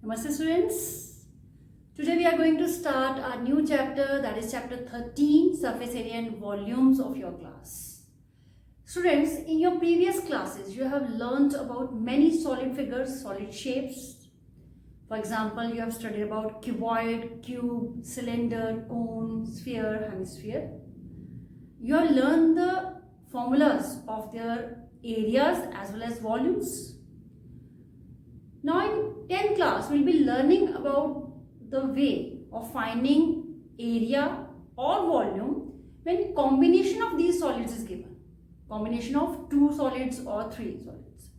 Namaste students. Today we are going to start our new chapter, that is chapter 13, surface area and volumes of your class. Students, in your previous classes you have learnt about many solid figures, solid shapes. For example, you have studied about cuboid, cube, cylinder, cone, sphere, hemisphere. You have learned the formulas of their areas as well as volumes. Now in 10th class, we will be learning about the way of finding area or volume when combination of these solids is given. Combination of two solids or three solids.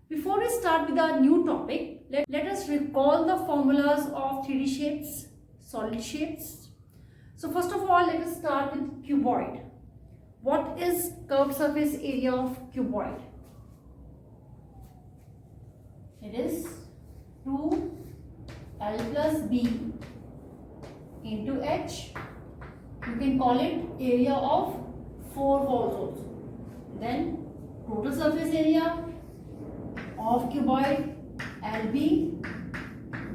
Before we start with our new topic, let us recall the formulas of 3D shapes, solid shapes. So first of all, let us start with cuboid. What is curved surface area of cuboid? It is 2L plus B into H. You can call it area of 4 walls also. Then total surface area of cuboid LB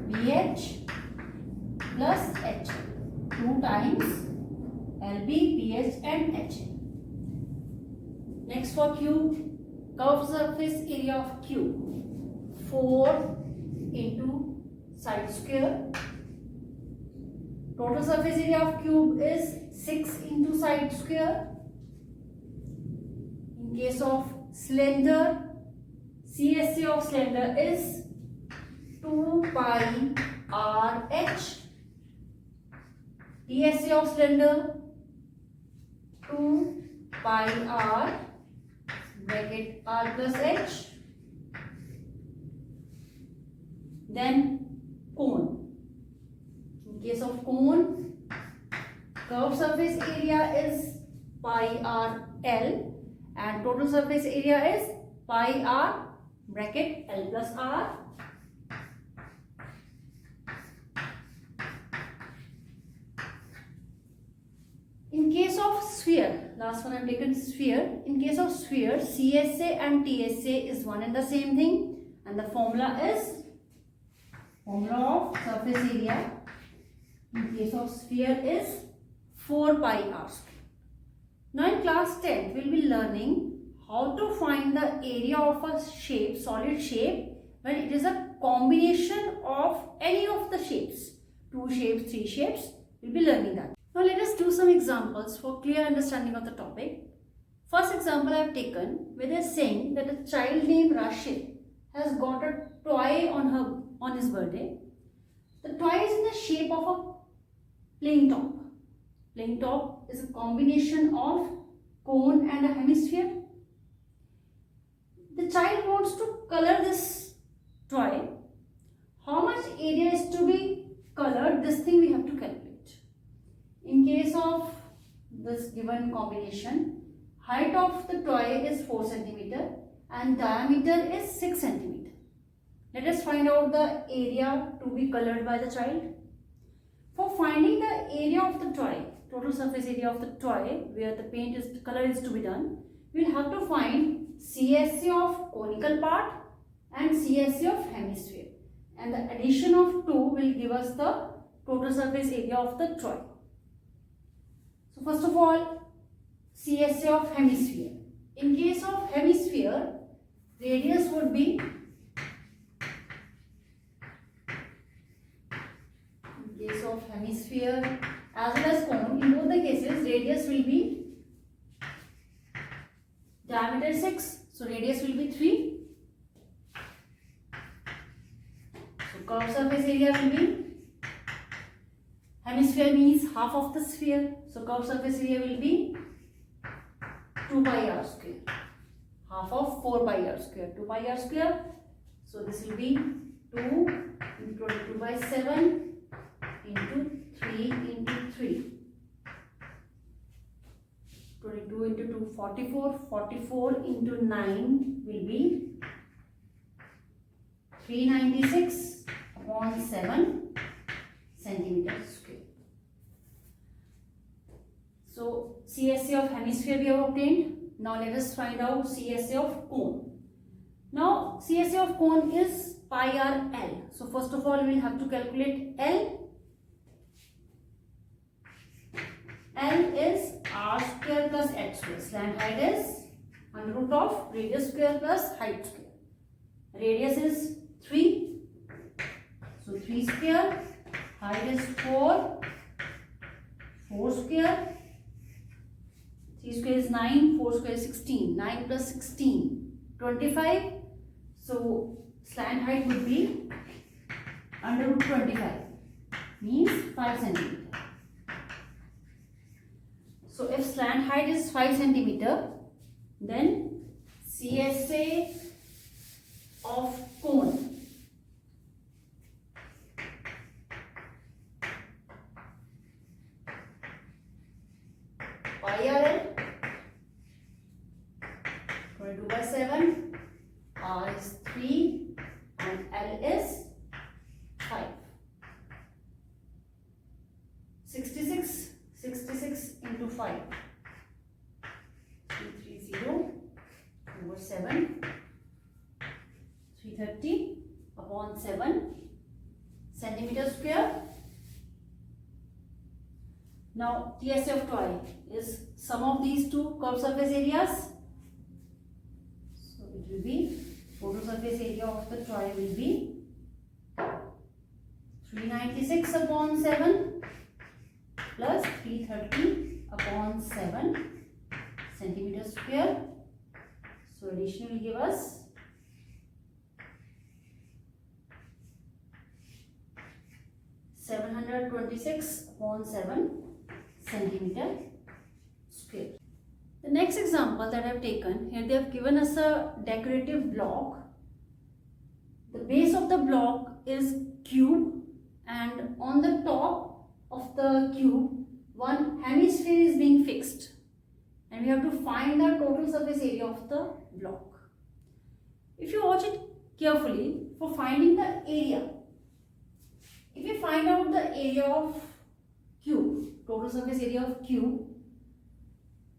BH plus H. 2 times LB, BH and H. Next for cube, curved surface area of cube. 4 into side square. Total surface area of cube is 6 into side square. In case of cylinder, CSA of cylinder is 2 pi RH. TSA of cylinder 2 pi R bracket R plus H. Then cone. In case of cone, curved surface area is pi r L and total surface area is pi r bracket L plus R. In case of sphere, last one I have taken sphere. In case of sphere, CSA and TSA is one and the same thing, and the formula is formula of surface area in case of sphere is 4 pi r square. Now in class 10th, we will be learning how to find the area of a shape, solid shape, when it is a combination of any of the shapes. 2 shapes, 3 shapes, we will be learning that. Now let us do some examples for clear understanding of the topic. First example I have taken where they are saying that a child named Rashid has got a toy on his birthday. The toy is in the shape of a plane top. Plane top is a combination of cone and a hemisphere. The child wants to color this toy. How much area is to be colored? This thing we have to calculate. In case of this given combination, height of the toy is 4 cm and diameter is 6 cm. Let us find out the area to be colored by the child. For finding the area of the toy, total surface area of the toy where the color is to be done, we will have to find CSA of conical part and CSA of hemisphere. And the addition of 2 will give us the total surface area of the toy. So first of all, CSA of hemisphere. In case of hemisphere, radius would be case of hemisphere as well as cone, in both the cases radius will be diameter 6, so radius will be 3. So curved surface area will be, hemisphere means half of the sphere, so curved surface area will be 2 pi r square, half of 4 pi r square, 2 pi r square. So this will be 2 into 22 by 7 into 3 into 3. 22 into 2, 44. 44 into 9 will be 396 upon 7 centimeters square. So CSA of hemisphere we have obtained. Now let us find out CSA of cone. Now CSA of cone is pi r L. So first of all we will have to calculate L. L is r square plus h square. Slant height is under root of radius square plus height square. Radius is 3. So 3 square. Height is 4. 4 square. 3 square is 9. 4 square is 16. 9 plus 16. 25. So slant height would be under root 25. Means 5 centimeter. So if slant height is 5 centimeter, then CSA of cone pi r L 22 by 7, r is 3 and L is 5. 66 into 5, 330 over 7, 330 upon 7 centimeter square. Now TSA of toy is sum of these two curved surface areas. So it will be total surface area of the toy will be 396 upon 7 plus 330 upon 7 centimeter square. So addition will give us 726 upon 7 centimeter square. The next example that I have taken, here they have given us a decorative block. The base of the block is cube and on the top of the cube one hemisphere is being fixed and we have to find the total surface area of the block. If you watch it carefully, for finding the area, if you find out the area of cube, total surface area of cube,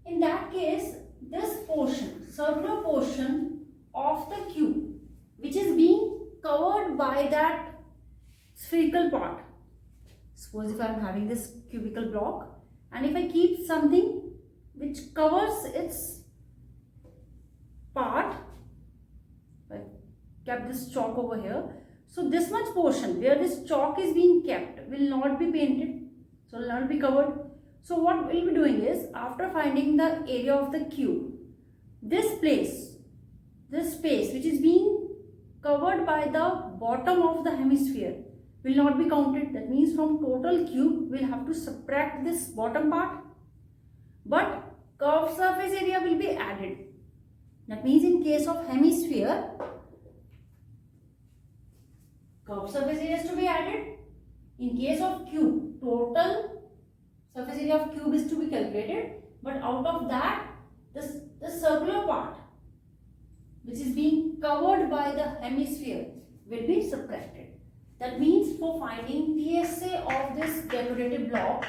in that case this portion, circular portion of the cube which is being covered by that spherical part. Suppose if I am having this cubical block and if I keep something which covers its part, I kept this chalk over here. So this much portion where this chalk is being kept will not be painted, so will not be covered. So what we'll be doing is, after finding the area of the cube, this place, this space which is being covered by the bottom of the hemisphere will not be counted. That means from total cube we'll have to subtract this bottom part, but curved surface area will be added. That means in case of hemisphere, curved surface area is to be added. In case of cube, total surface area of cube is to be calculated, but out of that the circular part which is being covered by the hemisphere will be subtracted. That means for finding TSA of this decorative block,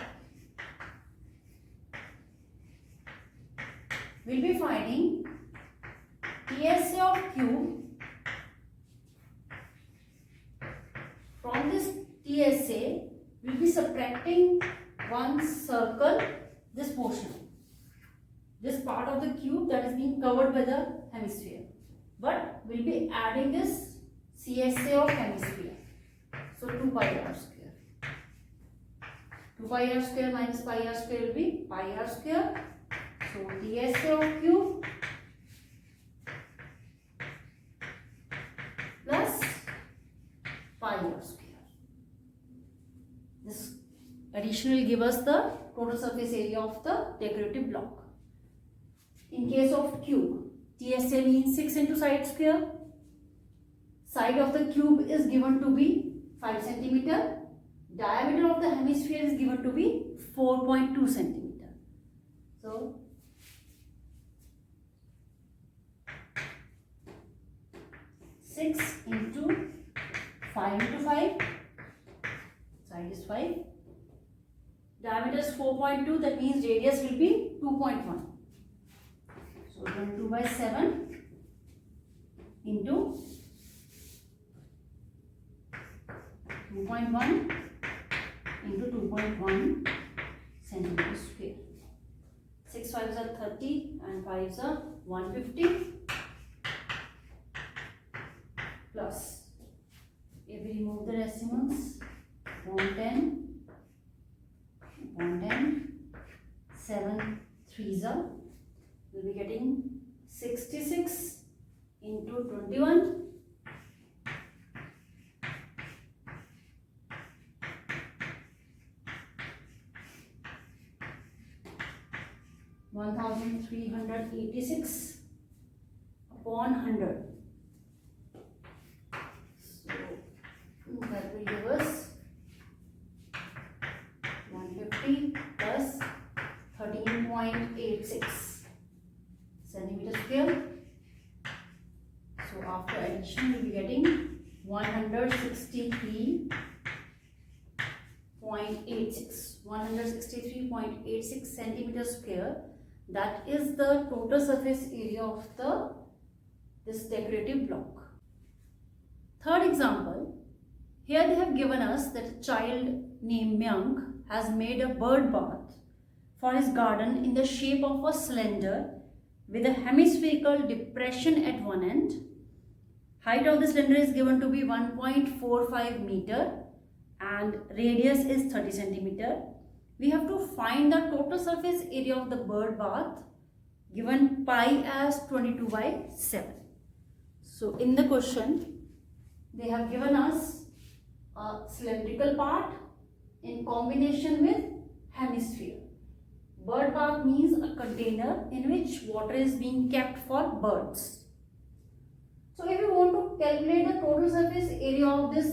we'll be finding TSA of cube. From this TSA, we'll be subtracting one circle, this portion, this part of the cube that is being covered by the hemisphere. But we'll be adding this CSA of hemisphere. So 2 pi r square. 2 pi r square minus pi r square will be pi r square. So TSA of cube plus pi r square. This addition will give us the total surface area of the decorative block. In case of cube, TSA means 6 into side square. Side of the cube is given to be 5 centimeter. Diameter of the hemisphere is given to be 4.2 centimeter. So (6 into 5 into 5). Side is 5. Diameter is 4.2. That means radius will be 2.1. So 22 by 7 into 2.1 into 2.1 centimeter square. 6 5s are 30 and 5s are 150 plus, if we remove the decimals, 110, 7 3s are, we'll be getting 66 into 21. 1386 upon 100. So that will give us 150 plus 13.86 centimeter square. So after addition we will be getting 163.86 centimeter square. That is the total surface area of this decorative block. Third example, here they have given us that a child named Mayank has made a bird bath for his garden in the shape of a cylinder with a hemispherical depression at one end. Height of the cylinder is given to be 1.45 meter and radius is 30 centimeter. We have to find the total surface area of the bird bath, given pi as 22/7. So in the question, they have given us a cylindrical part in combination with hemisphere. Bird bath means a container in which water is being kept for birds. So if you want to calculate the total surface area of this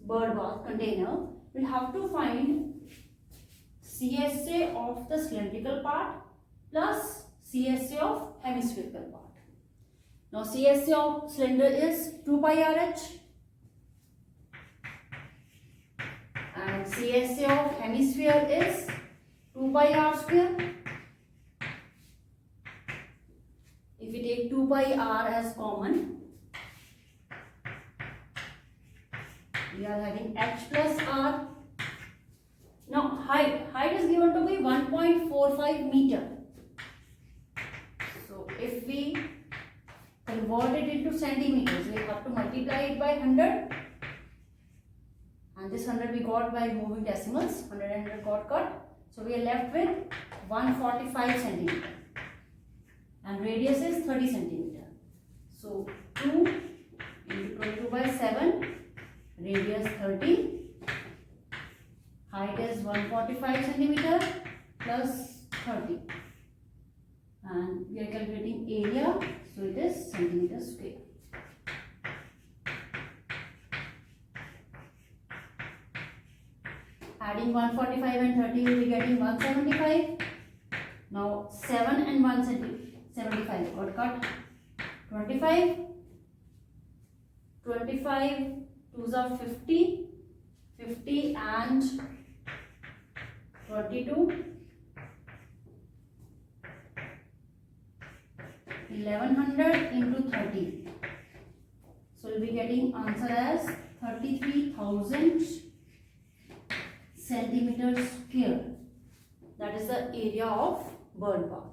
bird bath container, we'll have to find CSA of the cylindrical part plus CSA of hemispherical part. Now CSA of cylinder is 2 pi RH and CSA of hemisphere is 2 pi r square. If we take 2 pi r as common, we are having h plus r. Now height is given to be 1.45 meter. So if we convert it into centimeters, we have to multiply it by 100. And this 100 we got by removing decimals. 100 and 100 got cut. So we are left with 145 centimeter. And radius is 30 centimeter. So 2 into 22/7, radius 30. Height is 145 centimeter plus 30. And we are calculating area, so it is centimeter square. Adding 145 and 30, we will be getting 175. Now 7 and 175 got cut. 25. 25 2s are 50. 50 and 22. 1100 into 30. So we'll be getting answer as 33,000 centimeters square. That is the area of bird bath.